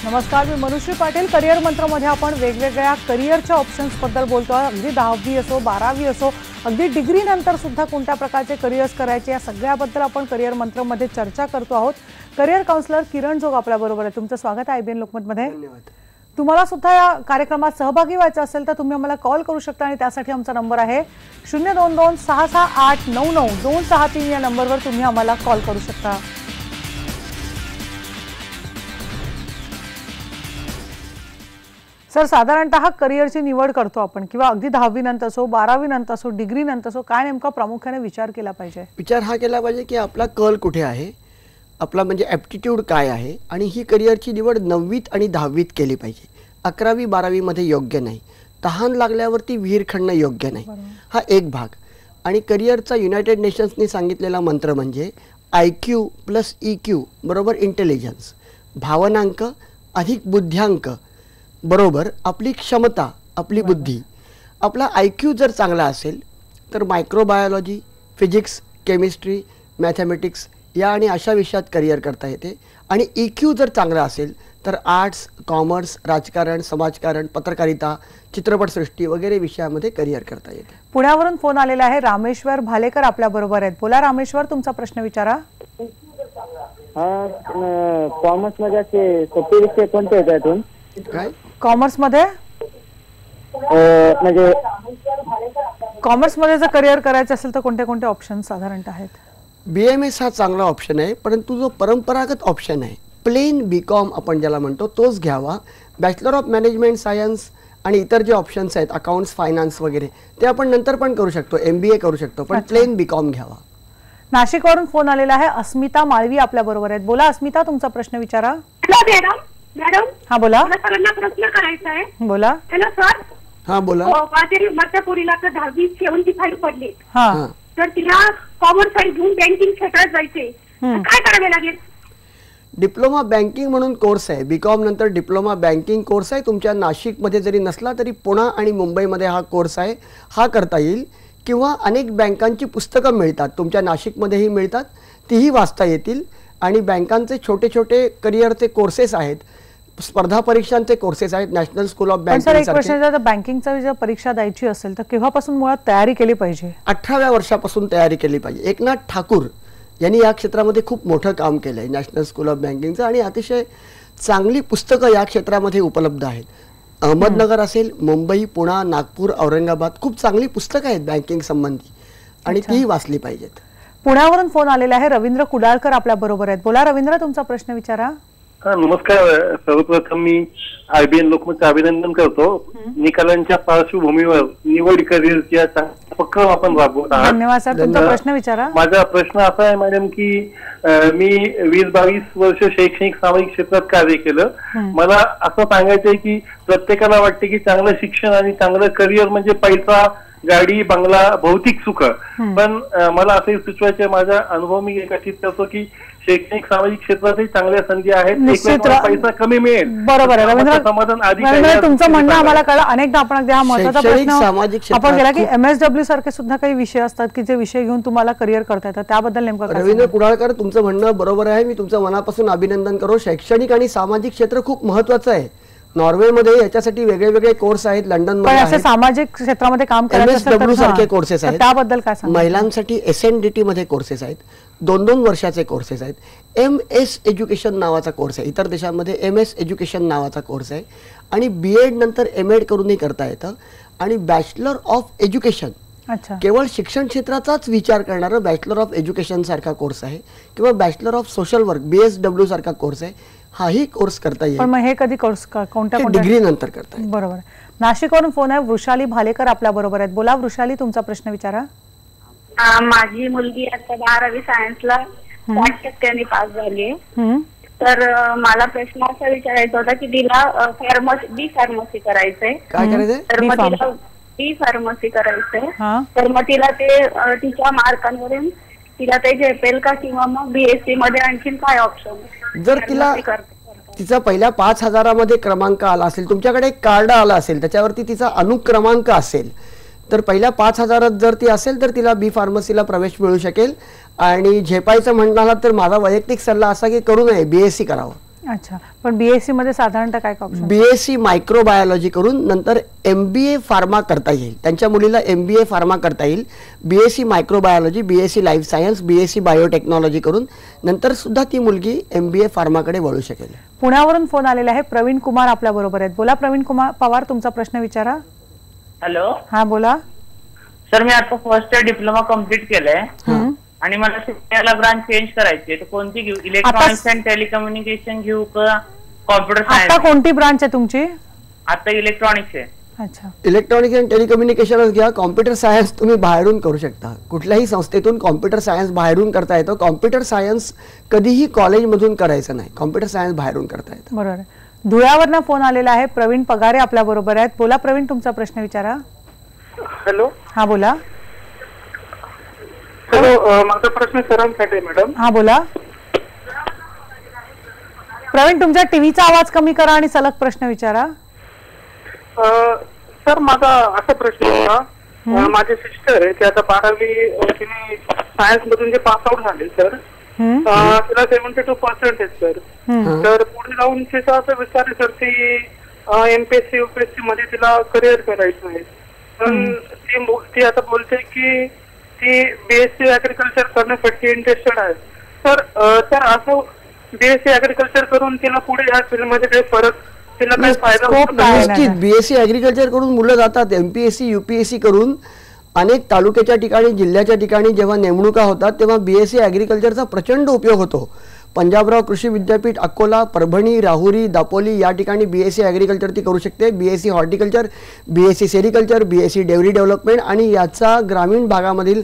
नमस्कार, मी मनुश्री पाटील. करिअर मंत्रमध्ये आपण वेगवेगळ्या करिअरच्या ऑप्शन्सबद्दल बोलतो. अगदी 10वी असो, 12वी असो, अगदी डिग्री नंतर सुद्धा कोणत्या प्रकारचे करिअर्स करायचे या सगळ्याबद्दल आपण करिअर मंत्रमध्ये चर्चा करतो आहोत. करिअर काउन्सिलर किरण जोग आपल्याबरोबर आहे. तुमचं स्वागत आहे IBN लोकमतमध्ये. धन्यवाद. तुम्हाला सुद्धा या कार्यक्रमात सहभागी व्हायचं असेल तर तुम्ही आम्हाला कॉल करू शकता आणि त्यासाठी आमचा नंबर आहे 02266899263 या नंबरवर तुम्ही आम्हाला कॉल करू शकता. सर, साधारणतः करिअरची निवड करतो आपण किंवा अगदी 10वी नंतर असो, 12वी नंतर असो, डिग्री नंतर असो, काय नेमका प्रामुख्याने विचार केला पाहिजे? विचार हा केला पाहिजे की आपला कल कुठे आहे, आपला म्हणजे ॲप्टिट्यूड काय आहे. आणि ही करिअरची निवड 9वीत आणि 10वीत केली पाहिजे. 11वी 12वी मध्ये योग्य नाही. तहान लागल्यावरती विहीर खणणं योग्य नाही. हा एक भाग. आणि करिअरचा युनायटेड नेशन्सनी सांगितलेला मंत्र म्हणजे IQ + EQ बरोबर इंटेलिजन्स. भावनांक अधिक बुद्ध्यांक बरोबर आपली क्षमता, आपली बुद्धी. आपला IQ जर चांगला असेल तर मायक्रोबायोलॉजी, फिजिक्स, केमिस्ट्री, मॅथमॅटिक्स या आणि अशा विषयात करिअर करता येते. आणि EQ जर चांगला असेल तर आर्ट्स, कॉमर्स, राजकारण, समाजकारण, पत्रकारिता, चित्रपटसृष्टी वगैरे विषयामध्ये करिअर करता येते. पुण्यावरून फोन आलेला आहे. रामेश्वर भालेकर आपल्या बरोबर आहेत. बोला रामेश्वर, तुमचा प्रश्न विचारा. कॉमर्स मध्ये असे सोपे विषय कोणते आहेत यातून? काय कॉमर्स मध्ये म्हणजे कॉमर्स मध्ये जर करिअर करायचं असेल तर कोणते कोणते ऑप्शन साधारणतः आहेत? BMS हा चांगला ऑप्शन आहे, परंतु जो परंपरागत ऑप्शन आहे प्लेन BCom आपण ज्याला म्हणतो तोच घ्यावा. बॅचलर ऑफ मॅनेजमेंट सायन्स आणि इतर जे ऑप्शन्स आहेत अकाउंट्स, फायनान्स वगैरे ते आपण नंतर पण करू शकतो, MBA करू शकतो, पण प्लेन BCom घ्यावा. नाशिकवरून फोन आलेला आहे. अस्मिता माळवी आपल्या बरोबर आहेत. बोला अस्मिता, तुमचा प्रश्न विचारा. मॅडम, हा बोला. सरांना प्रश्न करायचा आहे. बोला. Hello sir. हा बोला. माझ्या पोरीला तर 10वी 75 पडले. हा, तर तिला कॉमर्स साइड घेऊन बँकिंग क्षेत्रात जायचे, काय करावे लागेल? डिप्लोमा बँकिंग म्हणून कोर्स आहे. BCom नंतर डिप्लोमा बँकिंग कोर्स आहे. तुमच्या नाशिकमध्ये जरी नसला तरी पुणे आणि मुंबईमध्ये हा कोर्स आहे. हा करता येईल. किंवा अनेक बँकांची पुस्तकं मिळतात, तुमच्या नाशिकमध्येही मिळतात, तीही वाचता येतील. आणि बँकांचे छोटे छोटे करिअरचे कोर्सेस आहेत, स्पर्धा परीक्षांचे कोर्सेस आहेत, नॅशनल स्कूल ऑफ बँकिंग. एक प्रश्न, जर बँकिंगची जर परीक्षा द्यायची असेल तर केव्हापासून मुळात तयारी केली पाहिजे? 18व्या वर्षापासून तयारी केली पाहिजे. एकनाथ ठाकूर यांनी या क्षेत्रामध्ये खूप मोठं काम केलं आहे, नॅशनल स्कूल ऑफ बँकिंगचं. आणि अतिशय चांगली पुस्तकं या क्षेत्रामध्ये उपलब्ध आहेत. अहमदनगर असेल, मुंबई, पुणे, नागपूर, औरंगाबाद खूप चांगली पुस्तकं आहेत बँकिंग संबंधी आणि तीही वाचली पाहिजेत. पुण्यावरून फोन आलेला आहे. रवींद्र कुडाळकर आपल्या बरोबर आहेत. बोला रवींद्र, तुमचा प्रश्न विचारा. नमस्कार. सर्वप्रथम मी IBN लोकमतचे अभिनंदन करतो. निकालांच्या पार्श्वभूमीवर निवड करिअरच्या उपक्रम आपण राबवत आहात. धन्यवाद सर. तुमचा प्रश्न विचारा. माझा प्रश्न असा आहे मॅडम की मी 20-22 वर्ष शैक्षणिक सामाजिक क्षेत्रात कार्य केलं. मला असं सांगायचंय की प्रत्येकाला वाटते की चांगलं शिक्षण आणि चांगलं करिअर म्हणजे पैसा, गाडी, बंगला, भौतिक सुख. पण मला असं सुचवायचं, माझा अनुभव मी एकत्रित करतो की शैक्षणिक सामाजिक क्षेत्रातही चांगल्या संधी आहेत. पैसा कमी मिळेल. बरोबर आहे रवींद्र. तुमचं म्हणणं आम्हाला कळलं. अनेकदा आपण अगदी हा महत्त्वाचा प्रश्न आपण केला की MSW सारखे सुद्धा काही विषय असतात की जे विषय घेऊन तुम्हाला करिअर करता येतं, त्याबद्दल नेमकं रवींद्र कुडाळकर, तुमचं म्हणणं बरोबर आहे. मी तुमचं मनापासून अभिनंदन करो. शैक्षणिक आणि सामाजिक क्षेत्र खूप महत्वाचं आहे. नॉर्वेमध्ये याच्यासाठी वेगळे वेगळे कोर्स आहेत. लंडनमध्ये सामाजिक क्षेत्रामध्ये काम MSW सारखे कोर्सेस आहेत. त्याबद्दल काय सांगा? महिलांसाठी SNDT मध्ये कोर्सेस आहेत. 2-2 वर्षाचे कोर्सेस आहेत. MS एज्युकेशन नावाचा कोर्स आहे. इतर देशांमध्ये MS एज्युकेशन नावाचा कोर्स आहे. आणि BEd नंतर MAd करूनही करता येतं. आणि बॅचलर ऑफ एज्युकेशन, केवळ शिक्षण क्षेत्राचाच विचार करणारा बॅचलर ऑफ एज्युकेशन सारखा कोर्स आहे. किंवा bachelor of social work BSW सारखा कोर्स आहे. हाही कोर्स करता येईल. पण मग हे कधी कोर्स कोणत्या डिग्री नंतर करता येईल. बरोबर. नाशिकवरून फोन आहे. वृषाली भालेकर आपल्या बरोबर आहेत. बोला वृषाली, तुमचा प्रश्न विचारा. माझी मुलगी आता 12वी सायन्सला 60% पास झाली. तर मला प्रश्न असा विचारायचा होता की तिला B फार्मसी करायचंय. काय करायचंय? तर मग तिला B फार्मसी करायचंय. तर मग तिला ते तिच्या मार्कांवरून तिला ते झेपेल का किंवा मग BSc मध्ये आणखीन काय ऑप्शन? जर तिला तिचा पहिल्या 5,000 क्रमांक आला असेल, तुमच्याकडे एक कार्ड आला असेल त्याच्यावरती तिचा अनुक्रमांक असेल, तर पहिल्या 5,000 जर ती असेल तर तिला B फार्मसीला प्रवेश मिळू शकेल. आणि झेपायचं म्हणाला तर माझा वैयक्तिक सल्ला असा की करू नये, BSc करावं. अच्छा, पण बीएससी मध्ये साधारणतः काय ऑप्शन? बीएससी मायक्रोबायोलॉजी करून नंतर MBA फार्मा करता येईल, त्यांच्या मुलीला MBA फार्मा करता येईल. BSc microbiology, BSc life science, BSc biotechnology करून नंतर सुद्धा ती मुलगी MBA फार्माकडे वळू शकेल. पुण्यावरून फोन आलेला आहे, प्रवीण कुमार आपल्या बरोबर आहेत. बोला प्रवीण कुमार पवार, तुमचा प्रश्न विचारा. हॅलो. हा बोला. सर मी आता फर्स्ट इयर डिप्लोमा कम्प्लीट केलंय आणि मला सेकंड ब्रांच चेंज करायची आहे, तर कोणती घेऊ? इलेक्ट्रॉनिक्स अँड टेलिकम्युनिकेशन घेऊ का कॉम्प्युटर सायन्स? आता कोणती ब्रांच आहे तुमची? आता इलेक्ट्रॉनिक्स आहे. अच्छा, इलेक्ट्रॉनिक्स अँड टेलिकम्युनिकेशनच घ्या. कॉम्प्युटर सायन्स तुम्ही बाहेरून करू शकता, कुठल्याही संस्थेतून कॉम्प्युटर सायन्स बाहेरून करता येतं. कॉम्प्युटर सायन्स कधीही कॉलेजमधून करायचं नाही, कॉम्प्युटर सायन्स बाहेरून करता येतं. बरोबर आहे. धुळ्यावरनं फोन आलेला आहे, प्रवीण पगारे आपल्या बरोबर आहेत. बोला प्रवीण, तुमचा प्रश्न विचारा. हॅलो. हा बोला. हॅलो, माझा प्रश्न सरांसाठी आहे मॅडम. हा बोला. प्रवीण, तुमच्या टीव्हीचा आवाज कमी करा आणि सलग प्रश्न विचारा. सर माझा असा प्रश्न होता, माझी सिस्टर आहे, ती आता 12वी तिने सायन्स मधून जे पास आउट झाले सर, तिला 72% आहेत सर. तर पुढे जाऊन तिचा असं विचार आहे सर, ती MPSC UPSC मध्ये तिला करिअर करायचं आहे. पण ती आता बोलते की ती BSc ऍग्रिकल्चर करण्यासाठी इंटरेस्टेड आहे. तर असं BSc ऍग्रिकल्चर करून तिला पुढे या फील्ड मध्ये काही फरक, तिला काही फायदा होतो? निश्चित BSc ऍग्रिकल्चर करून मुलं जातात. MPSC UPSC करून अनेक तालुक्याच्या ठिकाणी, जिल्ह्याच्या ठिकाणी जेव्हा नेमणुका होतात तेव्हा BSc ऍग्रिकल्चरचा प्रचंड उपयोग होतो. पंजाबराव कृषी विद्यापीठ अकोला, परभणी, राहुरी, दापोली या ठिकाणी BSc ऍग्रिकल्चर ती करू शकते. BSc horticulture, BSc sericulture, BSc dairy development आणि याचा ग्रामीण भागामधील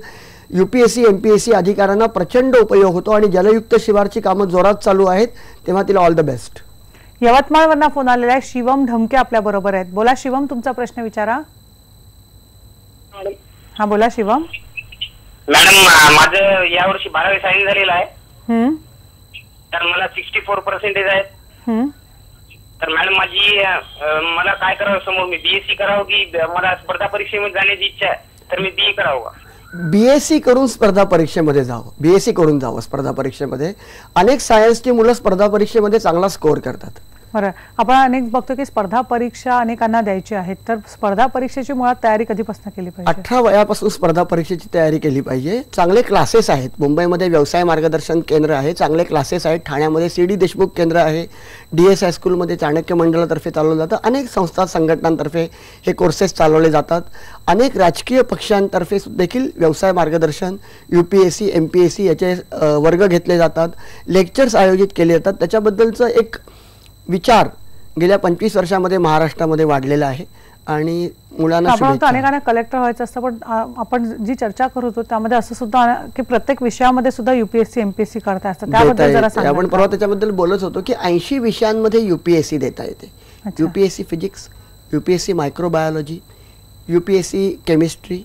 UPSC MPSC अधिकाऱ्यांना प्रचंड उपयोग होतो आणि जलयुक्त शिवारची कामं जोरात चालू आहेत, तेव्हा तिला ऑल द बेस्ट. यवतमाळवरनं फोन आलेला आहे, शिवम ढमके आपल्या बरोबर आहेत. बोला शिवम, तुमचा प्रश्न विचारा. हा बोला शिवम. मॅडम माझं यावर्षी 12वी सायन्स झालेलं आहे, तर मला 64% आहेत. तर मॅडम मला काय करावं समोर? मी BSc करावं की मला स्पर्धा परीक्षेमध्ये जाण्याची इच्छा आहे, तर मी BE करावं का? BSc करून स्पर्धा परीक्षेमध्ये जावं, BSc करून जावं स्पर्धा परीक्षेमध्ये. अनेक सायन्सची मुलं स्पर्धा परीक्षेमध्ये चांगला स्कोअर करतात. बरं, आपण अनेक बघतो की स्पर्धा परीक्षा अनेकांना द्यायची आहेत, तर स्पर्धा परीक्षेची मुळात तयारी कधीपासून केली पाहिजे? 18 वयापासून स्पर्धा परीक्षेची तयारी केली पाहिजे. चांगले क्लासेस आहेत, मुंबईमध्ये व्यवसाय मार्गदर्शन केंद्र आहे, चांगले क्लासेस आहेत. ठाण्यामध्ये CD देशमुख केंद्र आहे, DS हायस्कूलमध्ये चाणक्य मंडळातर्फे चालवलं जातं. अनेक संस्था संघटनांतर्फे हे कोर्सेस चालवले जातात. अनेक राजकीय पक्षांतर्फे देखील व्यवसाय मार्गदर्शन, UPSC MPSC याचे वर्ग घेतले जातात, लेक्चर्स आयोजित केले जातात. त्याच्याबद्दलचं एक विचार गेल्या 25 वर्षामध्ये महाराष्ट्रामध्ये वाढलेला आहे आणि मुलांना अनेकांना कलेक्टर व्हायचं असतं, पण आपण जी चर्चा करत होतो त्यामध्ये असं सुद्धा की प्रत्येक विषयामध्ये सुद्धा UPSC MPSC करता असतं, त्याबद्दल जरा सांगा. आपण परवा त्याच्याबद्दल बोलत होतो की 80 विषयांमध्ये UPSC देता येते. UPSC physics, UPSC microbiology, UPSC chemistry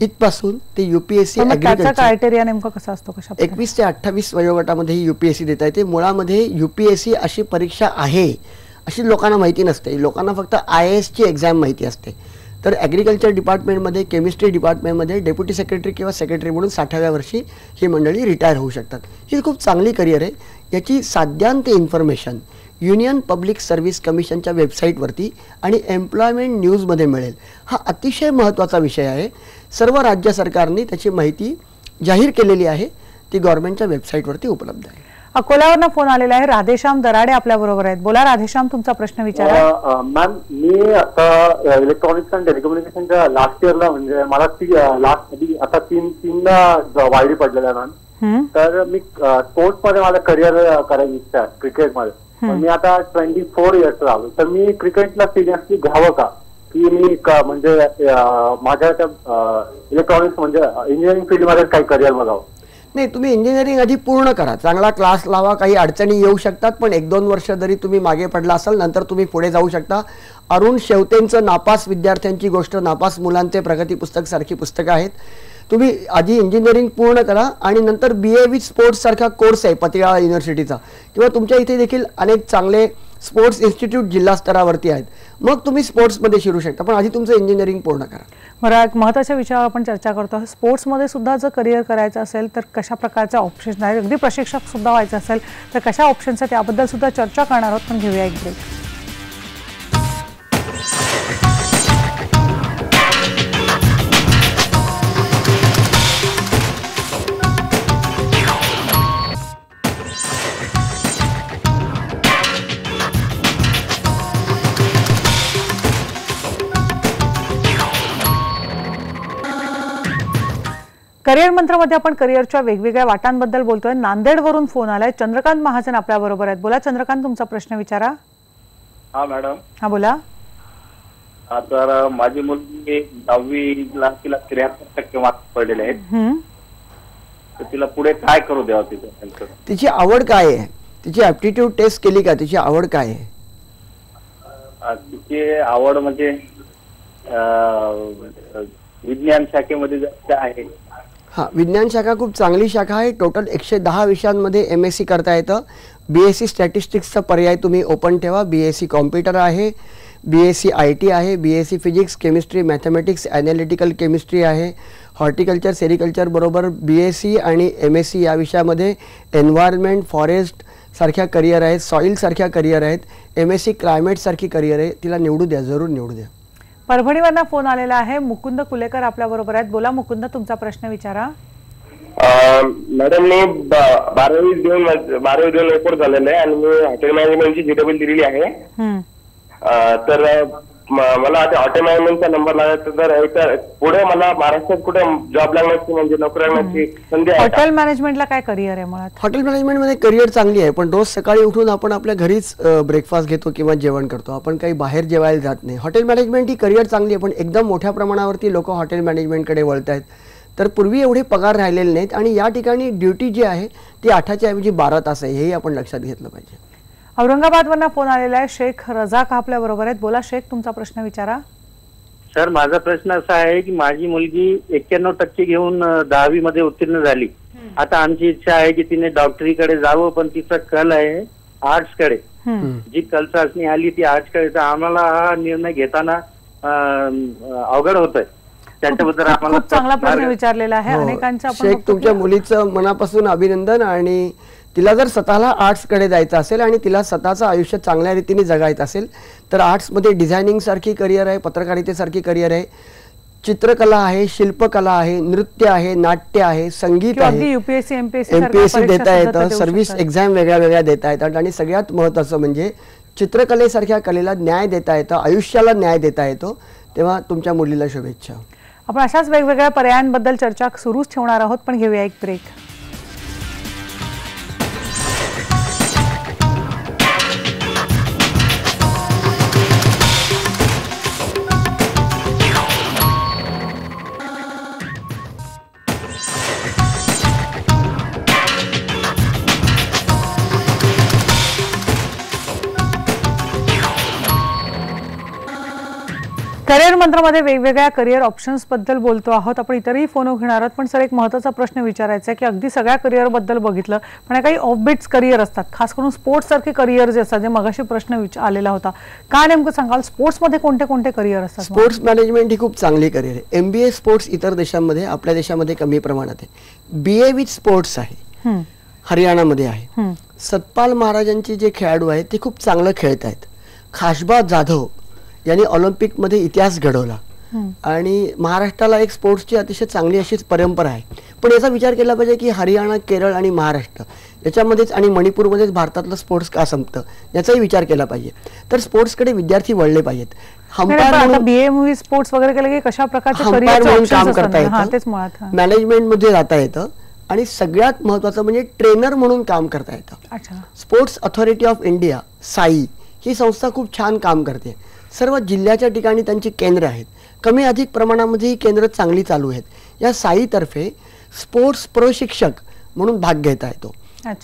इथपासून ते UPSC ऍग्रीकल्चर क्रायटेरिया नेमका कसा असतो? 21 ते 28 वयोगटामध्ये UPSC देता येते. मुळामध्ये UPSC अशी परीक्षा आहे अशी लोकांना माहिती नसते. लोकांना फक्त IAS ची एक्झाम माहिती असते. तर ॲग्रिकल्चर डिपार्टमेंटमध्ये, केमिस्ट्री डिपार्टमेंटमध्ये डेप्युटी सेक्रेटरी किंवा सेक्रेटरी म्हणून 60व्या वर्षी ही मंडळी रिटायर होऊ शकतात. ही खूप चांगली करिअर आहे. याची साध्यांत इन्फॉर्मेशन युनियन पब्लिक सर्व्हिस कमिशनच्या वेबसाईटवरती आणि एम्प्लॉयमेंट न्यूजमध्ये मिळेल. हा अतिशय महत्त्वाचा विषय आहे. सर्व राज्य सरकारने त्याची माहिती जाहीर केलेली आहे, ती गव्हर्नमेंटच्या वेबसाईटवरती उपलब्ध आहे. अकोल्यावरनं फोन आलेला आहे, राधेश्याम दराडे आपल्या बरोबर आहेत. बोला राधेश्याम, तुमचा प्रश्न विचारा. मॅम मी आता इलेक्ट्रॉनिक्स अँड टेलिकम्युनिकेशनच्या लास्ट इयरला, म्हणजे मला आता तीनदा वायरी पडलेला आहे मॅम. तर मी स्पोर्ट्स मध्ये मला करिअर करायची इच्छा आहे क्रिकेटमध्ये. मी आता 24 इयर्स झालो, तर मी क्रिकेटला सिरियसली घ्यावं का, की मी म्हणजे माझ्या त्या इलेक्ट्रॉनिक्स म्हणजे इंजिनिअरिंग फील्डमध्ये काही करिअर बघावं? नाही, तुम्ही इंजिनिअरिंग आधी पूर्ण करा, चांगला क्लास लावा. काही अडचणी येऊ शकतात, पण 1-2 वर्ष जरी तुम्ही मागे पडला असाल नंतर तुम्ही पुढे जाऊ शकता. अरुण शेवतेंचं नापास विद्यार्थ्यांची गोष्ट, नापास मुलांचे प्रगती पुस्तक सारखी पुस्तकं आहेत. तुम्ही आधी इंजिनिअरिंग पूर्ण करा आणि नंतर BA विथ स्पोर्ट्स सारखा कोर्स आहे पतियाळा युनिव्हर्सिटीचा, किंवा तुमच्या इथे देखील अनेक चांगले स्पोर्ट्स इन्स्टिट्यूट जिल्हा स्तरावरती आहेत, मग तुम्ही स्पोर्ट्समध्ये शिरू शकता, पण आधी तुमचं इंजिनिअरिंग पूर्ण करा. बरं, एक महत्त्वाच्या विषयावर आपण चर्चा करतो. स्पोर्ट्समध्ये सुद्धा जर करिअर करायचं असेल तर कशा प्रकारचे ऑप्शन्स आहेत, अगदी प्रशिक्षक सुद्धा व्हायचं असेल तर कशा ऑप्शन्स आहेत त्याबद्दल सुद्धा चर्चा करणार आहोत. पण घेऊया एक ब्रेक. करिअर मंत्रामध्ये आपण करिअरच्या वेगवेगळ्या वाटांबद्दल बोलतोय. नांदेडवरून फोन आलाय. चंद्रकांत महाजन आपल्या बरोबर आहेत. बोला चंद्रकांत, तुमचा प्रश्न विचारा. हा मॅडम. हा बोला. तर माझी मुलगी 10वीला तिला 73% मार्क्स पडलेले आहेत, तर तिला पुढे काय करू द्यावं तिचं? तिची आवड काय आहे? तिची ऍप्टिट्यूड टेस्ट केली का? तिची आवड काय आहे? तिची आवड म्हणजे विज्ञान शाखेमध्ये जास्त आहे. हा, विज्ञान शाखा खूप चांगली शाखा आहे. टोटल 110 विषयांमध्ये MSc करता येतं. BSc स्टॅटिस्टिक्सचा पर्याय तुम्ही ओपन ठेवा. BSc कॉम्प्युटर आहे, BSc IT आहे, BSc physics, chemistry, mathematics, analytical chemistry आहे, हॉर्टिकल्चर, सेरिकल्चर बरोबर BSc आणि MSc या विषयामध्ये एन्व्हायरमेंट, फॉरेस्ट सारख्या करिअर आहेत, सॉईल सारख्या करिअर आहेत, MSc क्लायमेट सारखी करिअर आहे. तिला निवडू द्या, जरूर निवडू द्या. परभणीवरनं फोन आलेला आहे. मुकुंद कुलेकर आपल्या बरोबर आहेत. बोला मुकुंद, तुमचा प्रश्न विचारा. मॅडम, मी 12वी देऊन रिपोर्ट झालेला आहे आणि मी हॉटेल मॅनेजमेंटची GW दिलेली आहे. तर मला आता हॉटेल मॅनेजमेंटचा नंबर लागायचा, तर पुढे मला महाराष्ट्रात कुठे जॉब लागण्याची म्हणजे नोकरी लागण्याची संधी आहे? हॉटेल मॅनेजमेंटला काय करिअर आहे? मुळात हॉटेल मॅनेजमेंटमध्ये करिअर चांगली आहे, पण रोज सकाळी उठून आपण आपल्या घरीच ब्रेकफास्ट घेतो किंवा जेवण करतो. आपण काही बाहेर जेवायला जात नाही. हॉटेल मॅनेजमेंट ही करिअर चांगली आहे, पण एकदम मोठ्या प्रमाणावरती लोक हॉटेल मॅनेजमेंटकडे वळत आहेत. तर पूर्वी एवढे पगार राहिलेले नाहीत आणि या ठिकाणी ड्युटी जी आहे ती 8च्या ऐवजी 12 तास आहे, हेही आपण लक्षात घेतलं पाहिजे. औरंगाबादवरनं फोन आलेला आहे. शेख रजाक आपल्या बरोबर आहेत. बोला शेख, तुमचा प्रश्न विचारा. सर, माझा प्रश्न असा आहे की माझी मुलगी 91% घेऊन 10वी मध्ये उत्तीर्ण झाली. आता आमची इच्छा आहे की तिने डॉक्टरीकडे जावं, पण तिचा कल आहे आर्ट्सकडे. जी कल चाचणी आली ती आर्ट्सकडे, तर आम्हाला हा निर्णय घेताना अवघड होत आहे. त्याच्याबद्दल आम्हाला खूप चांगला प्रश्न विचारलेला आहे. अनेकांच्या शेख, तुमच्या मुलीचं मनापासून अभिनंदन. आणि तिला जर स्वतःला आर्ट्सकडे जायचं असेल आणि तिला स्वतःचं आयुष्य चांगल्या रीतीने जगायचं असेल तर आर्ट्समध्ये डिझायनिंग सारखी करिअर आहे, पत्रकारितेसारखी करिअर आहे, चित्रकला आहे, शिल्पकला आहे, नृत्य आहे, नाट्य आहे, संगीत आहे, MPSC देता येतं, सर्व्हिस एक्झाम वेगळ्या वेगळ्या देता येतात. आणि सगळ्यात महत्त्वाचं म्हणजे चित्रकलेसारख्या कलेला न्याय देता येतं, आयुष्याला न्याय देता येतो. तेव्हा तुमच्या मुलीला शुभेच्छा. आपण अशाच वेगवेगळ्या पर्यायांबद्दल चर्चा सुरूच ठेवणार आहोत, पण घेऊया एक ब्रेक. करिअर मंत्रामध्ये वेगवेगळ्या करिअर ऑप्शन्स बद्दल बोलतो आहोत. आपण इतरही फोन घेणार आहोत, पण सर एक महत्त्वाचा प्रश्न विचारायचा आहे की अगदी सगळ्या करिअर बद्दल बघितलं, पण काही ऑफबिट्स करिअर असतात, खास करून स्पोर्ट्स सारखे करिअर जे असतात, जे मगाशी प्रश्न आलेला होता. काय नेमकं सांगाल, स्पोर्ट्समध्ये कोणते कोणते करिअर असतात? स्पोर्ट्स मॅनेजमेंट ही खूप चांगली करिअर आहे. MBA स्पोर्ट्स इतर देशांमध्ये, आपल्या देशामध्ये कमी प्रमाणात आहे. BA विथ स्पोर्ट्स आहे, हरियाणामध्ये आहे. सतपाल महाराजांचे जे खेळाडू आहेत ते खूप चांगलं खेळत आहेत. खासबा जाधव यांनी ऑलिम्पिकमध्ये इतिहास घडवला आणि महाराष्ट्राला एक स्पोर्ट्सची अतिशय चांगली अशीच परंपरा आहे. पण याचा विचार केला पाहिजे की हरियाणा, केरळ आणि महाराष्ट्र याच्यामध्येच आणि मणिपूरमध्येच भारतातलं स्पोर्ट्स का संपतं याचाही विचार केला पाहिजे. तर स्पोर्ट्सकडे विद्यार्थी वळले पाहिजेत. BA स्पोर्ट्स वगैरे केलं की कशा प्रकारचे काम करता येतं, मॅनेजमेंटमध्ये जाता येतं आणि सगळ्यात महत्वाचं म्हणजे ट्रेनर म्हणून काम करता येतं. Sports authority of India SAI ही संस्था खूप छान काम करते. सर्व जिल्ह्याच्या ठिकाणी त्यांची केंद्र आहेत. कमी अधिक प्रमाणामध्ये ही केंद्र चांगली चालू आहेत. या साईतर्फे स्पोर्ट्स प्रशिक्षक म्हणून भाग घेता येतो.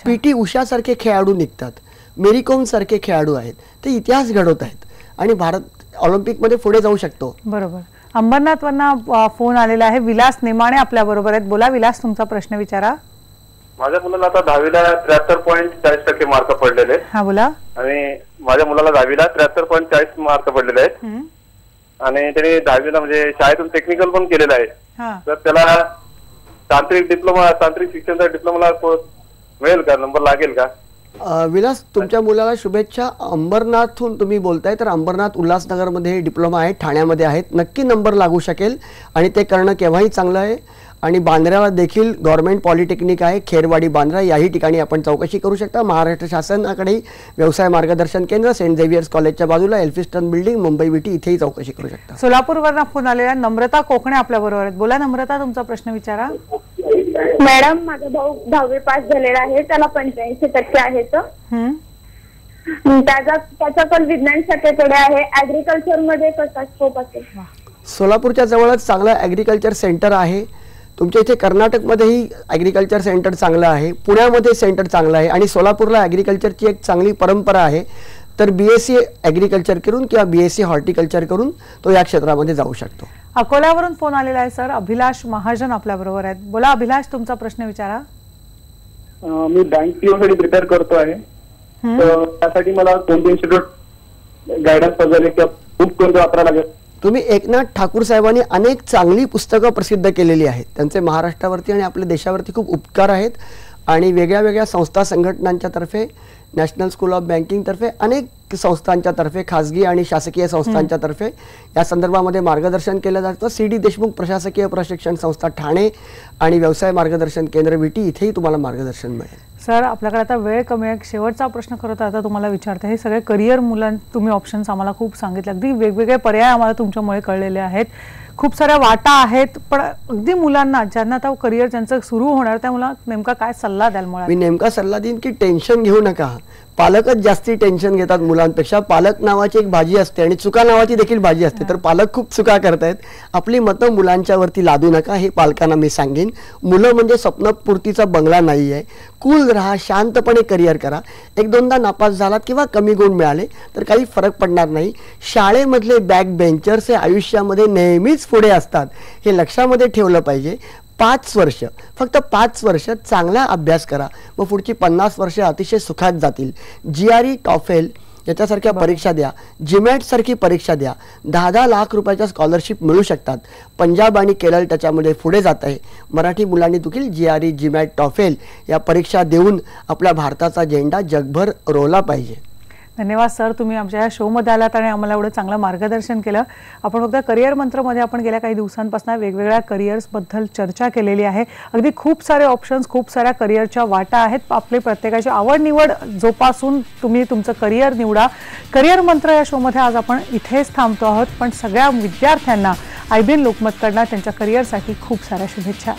PT उषा सारखे खेळाडू निघतात, मेरी कोम सारखे खेळाडू आहेत, ते इतिहास घडवत आहेत आणि भारत ऑलिम्पिकमध्ये पुढे जाऊ शकतो. बरोबर. अंबरनाथवरनं फोन आलेला आहे. विलास नेमाणे आपल्या बरोबर आहेत. बोला विलास, तुमचा प्रश्न विचारा. माझ्या मुलाला आता 10वीला 73.40% मार्क पडलेले आहेत. हा बोला. आणि माझ्या मुलाला 10वीला 73.40 मार्क पडलेले आहेत. आणि त्याने 10वीला म्हणजे शाळेतून टेक्निकल पण केलेलं आहे. तर त्याला तांत्रिक शिक्षणाचा डिप्लोमाला मिळेल का, नंबर लागेल का? विलास, तुमच्या मुलाला शुभेच्छा. अंबरनाथहून तुम्ही बोलताय, तर अंबरनाथ उल्हासनगरमध्ये डिप्लोमा आहे, ठाण्यामध्ये आहेत, नक्की नंबर लागू शकेल आणि ते करणं केव्हाही चांगलं आहे. आणि बांद्र्याला देखील गव्हर्नमेंट पॉलिटेक्निक आहे, खेरवाडी बांद्रा, याही ठिकाणी आपण चौकशी करू शकता. महाराष्ट्र शासनाकडेही व्यवसाय मार्गदर्शन केंद्र सेंट झेवियर्स कॉलेजच्या बाजूला एल्फिस्टन बिल्डिंग, मुंबई विटी, इथेही चौकशी करू शकता. सोलापूरवरून फोन आलेला नम्रता कोकणे आपल्या बरोबर आहेत. बोला नम्रता, तुमचा प्रश्न विचारा. मॅडम, माझा भाऊ 10वी पास झालेला आहे, त्याला 85% आहेत. त्याचा पण विज्ञान शाखेकडे आहे. ऍग्रिकल्चर मध्ये कसा स्कोप असेल? सोलापूरच्या जवळच चांगलं ॲग्रिकल्चर सेंटर आहे. तुमच्या इथे कर्नाटकमध्येही ॲग्रिकल्चर सेंटर चांगलं आहे, पुण्यामध्ये सेंटर चांगलं आहे आणि सोलापूरला ॲग्रिकल्चरची एक चांगली परंपरा आहे. तर BSc ॲग्रिकल्चर करून किंवा BSc हॉर्टिकल्चर करून तो या क्षेत्रामध्ये जाऊ शकतो. अकोल्यावरून फोन आलेला आहे सर, अभिलाष महाजन आपल्या बरोबर आहेत. बोला अभिलाष, तुमचा प्रश्न विचारा. मी बँक पीओसाठी प्रिपेअर करतो आहे, तर त्यासाठी मला कोणते इन्स्टिट्यूट गायडन्स वगैरे किंवा बुक कोणते वापरायला लागेल? तुम्ही एकनाथ ठाकूर साहेबांनी अनेक चांगली पुस्तकं प्रसिद्ध केलेली आहेत. त्यांचे महाराष्ट्रावरती आणि आपल्या देशावरती खूप उपकार आहेत आणि वेगळ्या वेगळ्या संस्था संघटनांच्या तर्फे, नॅशनल स्कूल ऑफ बँकिंग तर्फे, अनेक संस्थांच्या तर्फे, खाजगी आणि शासकीय संस्थांच्या तर्फे या संदर्भामध्ये मार्गदर्शन केलं जातं. CD देशमुख प्रशासकीय प्रशिक्षण संस्था ठाणे आणि व्यवसाय मार्गदर्शन केंद्र विटी, इथेही तुम्हाला मार्गदर्शन मिळेल. सर, आपल्याकडे आता वेळ कमी आहे. शेवटचा प्रश्न खरं तर आता तुम्हाला विचारते. हे सगळे करिअर तुम्ही ऑप्शन्स आम्हाला खूप सांगितले, अगदी वेगवेगळे पर्याय आम्हाला तुमच्यामुळे कळलेले आहेत. खूप साऱ्या वाटा आहेत, पण अगदी मुलांना ज्यांना आता करिअर ज्यांचं सुरू होणार त्या मुलांना नेमका काय सल्ला द्याल? मी नेमका सल्ला देईन की टेन्शन घेऊ नका. पालकच जास्ती टेन्शन घेतात मुलांपेक्षा. पालक नावाची एक भाजी असते आणि चुका नावाची देखील भाजी असते, तर पालक खूप चुका करतायत. आपली मतं मुलांच्या वरती लादू नका, हे पालकांना मी सांगेन. मुलं म्हणजे स्वप्नपूर्तीचा बंगला नाही आहे. कूल राहा, शांतपणे करिअर करा. एक दोनदा नापास झालात किंवा कमी गुण मिळाले तर काही फरक पडणार नाही. शाळेमधले बॅक बेंचर्स हे आयुष्यामध्ये नेहमीच पुढे असतात, हे लक्षामध्ये ठेवलं पाहिजे. 5 वर्ष, फक्त 5 वर्ष चांगला अभ्यास करा, मग पुढची 50 वर्ष अतिशय सुखात जातील. GRE, टॉफेल याच्यासारख्या परीक्षा द्या, GMAT सारखी परीक्षा द्या. 10-10 लाख रुपयाच्या स्कॉलरशिप मिळू शकतात. पंजाब आणि केरळ त्याच्यामध्ये पुढे जात आहे. मराठी मुलांनी देखील GRE, GMAT, टॉफेल या परीक्षा देऊन आपल्या भारताचा झेंडा जगभर रोवला पाहिजे. धन्यवाद सर, तुम्ही आमच्या या शोमध्ये आलात आणि आम्हाला एवढं चांगलं मार्गदर्शन केलं. आपण फक्त करिअर मंत्रमध्ये आपण गेल्या काही दिवसांपासून वेगवेगळ्या करिअर्सबद्दल चर्चा केलेली आहे. अगदी खूप सारे ऑप्शन्स, खूप साऱ्या करिअरच्या वाटा आहेत. आपली प्रत्येकाची आवड निवड जोपासून तुम्ही तुमचं करिअर निवडा. करिअर मंत्र या शोमध्ये आज आपण इथेच थांबतो आहोत, पण सगळ्या विद्यार्थ्यांना IBN लोकमतकडनं त्यांच्या करिअरसाठी खूप साऱ्या शुभेच्छा.